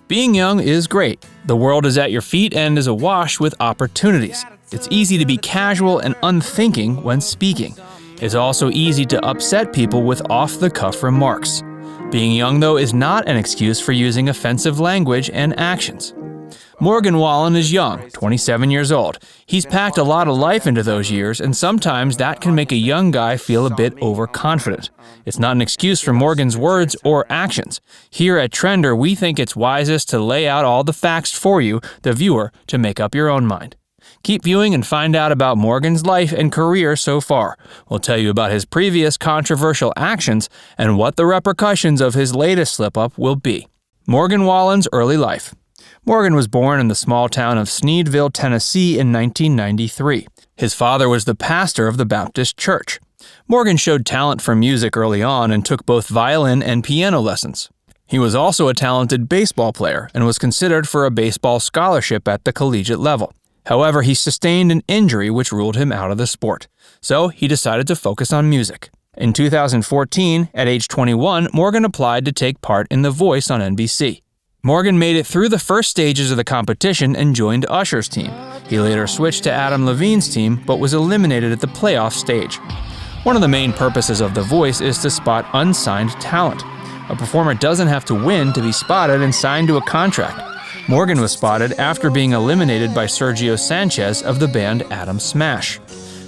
Being young is great. The world is at your feet and is awash with opportunities. It's easy to be casual and unthinking when speaking. It's also easy to upset people with off-the-cuff remarks. Being young, though, is not an excuse for using offensive language and actions. Morgan Wallen is young, 27 years old. He's packed a lot of life into those years, and sometimes that can make a young guy feel a bit overconfident. It's not an excuse for Morgan's words or actions. Here at Trender, we think it's wisest to lay out all the facts for you, the viewer, to make up your own mind. Keep viewing and find out about Morgan's life and career so far. We'll tell you about his previous controversial actions and what the repercussions of his latest slip-up will be. Morgan Wallen's early life. Morgan was born in the small town of Sneedville, Tennessee in 1993. His father was the pastor of the Baptist church. Morgan showed talent for music early on and took both violin and piano lessons. He was also a talented baseball player and was considered for a baseball scholarship at the collegiate level. However, he sustained an injury which ruled him out of the sport, so he decided to focus on music. In 2014, at age 21, Morgan applied to take part in The Voice on NBC. Morgan made it through the first stages of the competition and joined Usher's team. He later switched to Adam Levine's team, but was eliminated at the playoff stage. One of the main purposes of The Voice is to spot unsigned talent. A performer doesn't have to win to be spotted and signed to a contract. Morgan was spotted after being eliminated by Sergio Sanchez of the band Adam Smash.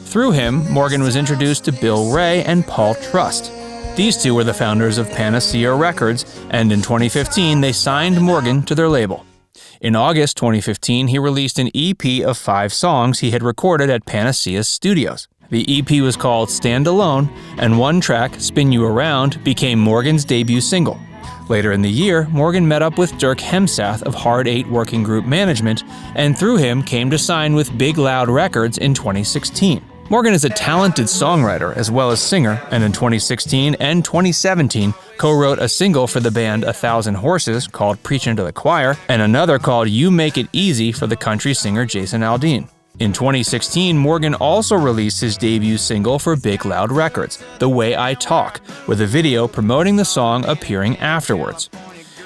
Through him, Morgan was introduced to Bill Ray and Paul Trust. These two were the founders of Panacea Records, and in 2015 they signed Morgan to their label. In August 2015, he released an EP of 5 songs he had recorded at Panacea's studios. The EP was called Stand Alone, and one track, Spin You Around, became Morgan's debut single. Later in the year, Morgan met up with Dirk Hemsath of Hard 8 Working Group Management, and through him came to sign with Big Loud Records in 2016. Morgan is a talented songwriter as well as singer, and in 2016 and 2017 co-wrote a single for the band 1,000 Horses called Preachin' to the Choir, and another called You Make It Easy for the country singer Jason Aldean. In 2016, Morgan also released his debut single for Big Loud Records, The Way I Talk, with a video promoting the song appearing afterwards.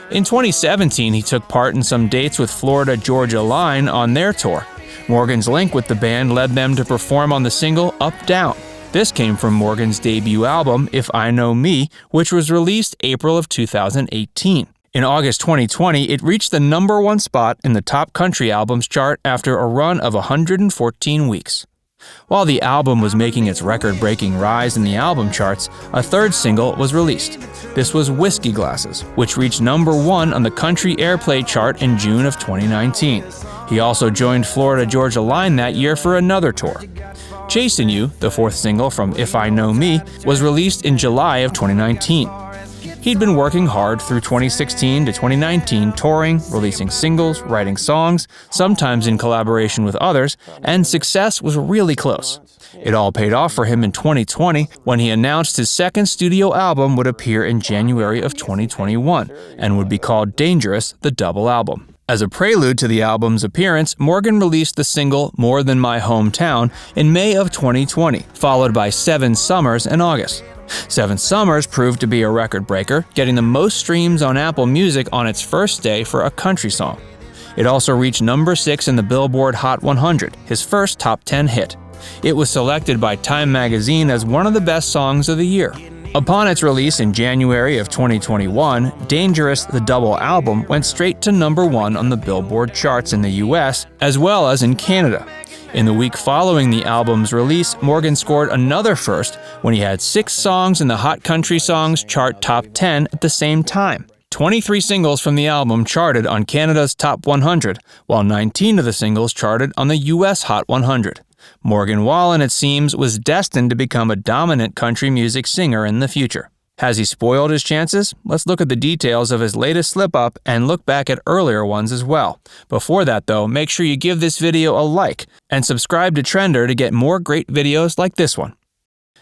In 2017, he took part in some dates with Florida Georgia Line on their tour. Morgan's link with the band led them to perform on the single Up Down. This came from Morgan's debut album, If I Know Me, which was released April of 2018. In August 2020, it reached the #1 spot in the top country albums chart after a run of 114 weeks. While the album was making its record-breaking rise in the album charts, a third single was released. This was Whiskey Glasses, which reached #1 on the country airplay chart in June of 2019. He also joined Florida Georgia Line that year for another tour. Chasing You, the fourth single from If I Know Me, was released in July of 2019. He'd been working hard through 2016 to 2019, touring, releasing singles, writing songs, sometimes in collaboration with others, and success was really close. It all paid off for him in 2020 when he announced his second studio album would appear in January of 2021 and would be called Dangerous, the double album. As a prelude to the album's appearance, Morgan released the single More Than My Hometown in May of 2020, followed by 7 Summers in August. 7 Summers proved to be a record breaker, getting the most streams on Apple Music on its first day for a country song. It also reached #6 in the Billboard Hot 100, his first top 10 hit. It was selected by Time magazine as one of the best songs of the year. Upon its release in January of 2021, Dangerous, the double album, went straight to #1 on the Billboard charts in the US, as well as in Canada. In the week following the album's release, Morgan scored another first when he had 6 songs in the Hot Country Songs chart top 10 at the same time. 23 singles from the album charted on Canada's Top 100, while 19 of the singles charted on the US Hot 100. Morgan Wallen, it seems, was destined to become a dominant country music singer in the future. Has he spoiled his chances? Let's look at the details of his latest slip-up and look back at earlier ones as well. Before that, though, make sure you give this video a like and subscribe to Trender to get more great videos like this one.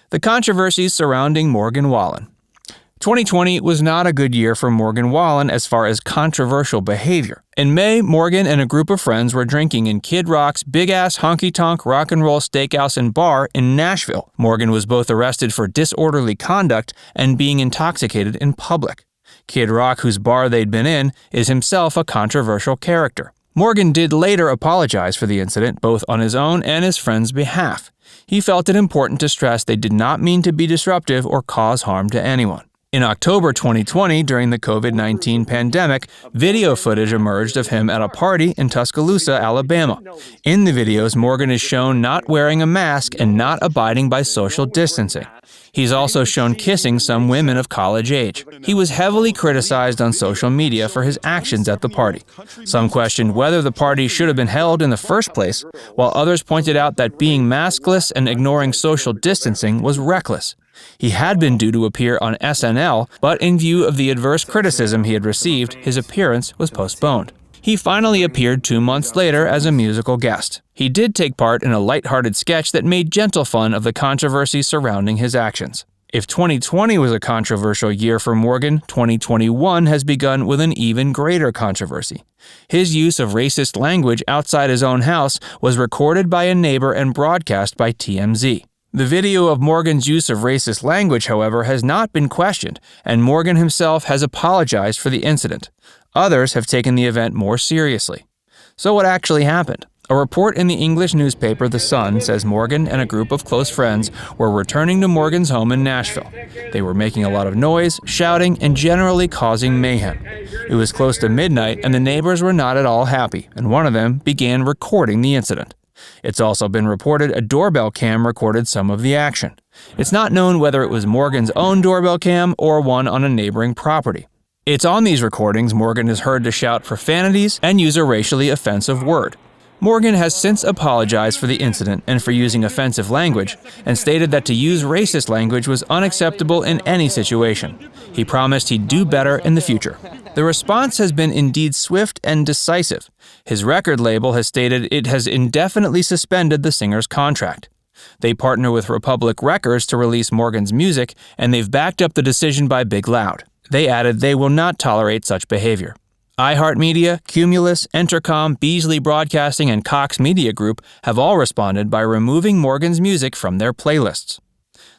The controversies surrounding Morgan Wallen. 2020 was not a good year for Morgan Wallen as far as controversial behavior. In May, Morgan and a group of friends were drinking in Kid Rock's big-ass honky-tonk rock and roll steakhouse and bar in Nashville. Morgan was both arrested for disorderly conduct and being intoxicated in public. Kid Rock, whose bar they'd been in, is himself a controversial character. Morgan did later apologize for the incident, both on his own and his friends' behalf. He felt it important to stress they did not mean to be disruptive or cause harm to anyone. In October 2020, during the COVID-19 pandemic, video footage emerged of him at a party in Tuscaloosa, Alabama. In the videos, Morgan is shown not wearing a mask and not abiding by social distancing. He's also shown kissing some women of college age. He was heavily criticized on social media for his actions at the party. Some questioned whether the party should have been held in the first place, while others pointed out that being maskless and ignoring social distancing was reckless. He had been due to appear on SNL, but in view of the adverse criticism he had received, his appearance was postponed. He finally appeared 2 months later as a musical guest. He did take part in a lighthearted sketch that made gentle fun of the controversy surrounding his actions. If 2020 was a controversial year for Morgan, 2021 has begun with an even greater controversy. His use of racist language outside his own house was recorded by a neighbor and broadcast by TMZ. The video of Morgan's use of racist language, however, has not been questioned, and Morgan himself has apologized for the incident. Others have taken the event more seriously. So what actually happened? A report in the English newspaper The Sun says Morgan and a group of close friends were returning to Morgan's home in Nashville. They were making a lot of noise, shouting, and generally causing mayhem. It was close to midnight, and the neighbors were not at all happy, and one of them began recording the incident. It's also been reported a doorbell cam recorded some of the action. It's not known whether it was Morgan's own doorbell cam or one on a neighboring property. It's on these recordings Morgan is heard to shout profanities and use a racially offensive word. Morgan has since apologized for the incident and for using offensive language, and stated that to use racist language was unacceptable in any situation. He promised he'd do better in the future. The response has been indeed swift and decisive. His record label has stated it has indefinitely suspended the singer's contract. They partner with Republic Records to release Morgan's music, and they've backed up the decision by Big Loud. They added they will not tolerate such behavior. iHeartMedia, Cumulus, Entercom, Beasley Broadcasting, and Cox Media Group have all responded by removing Morgan's music from their playlists.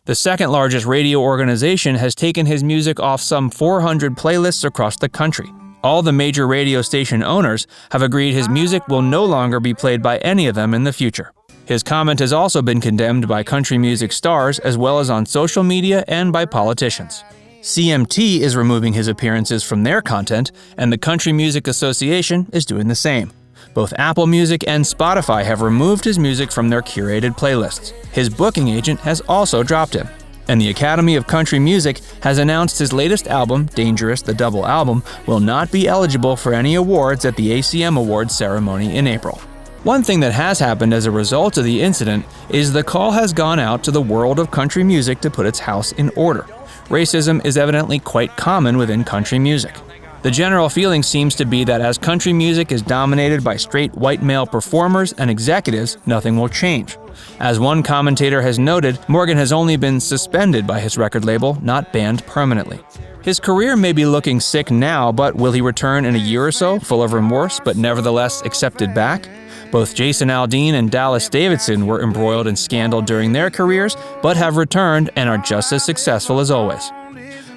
The second largest radio organization has taken his music off some 400 playlists across the country. All the major radio station owners have agreed his music will no longer be played by any of them in the future. His comment has also been condemned by country music stars as well as on social media and by politicians. CMT is removing his appearances from their content, and the Country Music Association is doing the same. Both Apple Music and Spotify have removed his music from their curated playlists. His booking agent has also dropped him. And the Academy of Country Music has announced his latest album, Dangerous, the double album, will not be eligible for any awards at the ACM Awards ceremony in April. One thing that has happened as a result of the incident is the call has gone out to the world of country music to put its house in order. Racism is evidently quite common within country music. The general feeling seems to be that as country music is dominated by straight white male performers and executives, nothing will change. As one commentator has noted, Morgan has only been suspended by his record label, not banned permanently. His career may be looking sick now, but will he return in a year or so, full of remorse, but nevertheless accepted back? Both Jason Aldean and Dallas Davidson were embroiled in scandal during their careers, but have returned and are just as successful as always.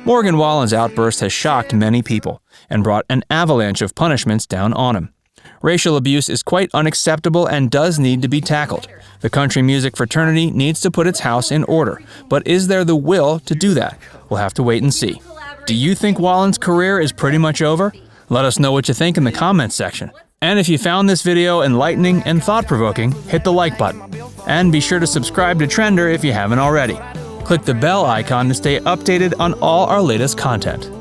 Morgan Wallen's outburst has shocked many people and brought an avalanche of punishments down on him. Racial abuse is quite unacceptable and does need to be tackled. The country music fraternity needs to put its house in order, but is there the will to do that? We'll have to wait and see. Do you think Wallen's career is pretty much over? Let us know what you think in the comments section. And if you found this video enlightening and thought-provoking, hit the like button. And be sure to subscribe to Trender if you haven't already. Click the bell icon to stay updated on all our latest content.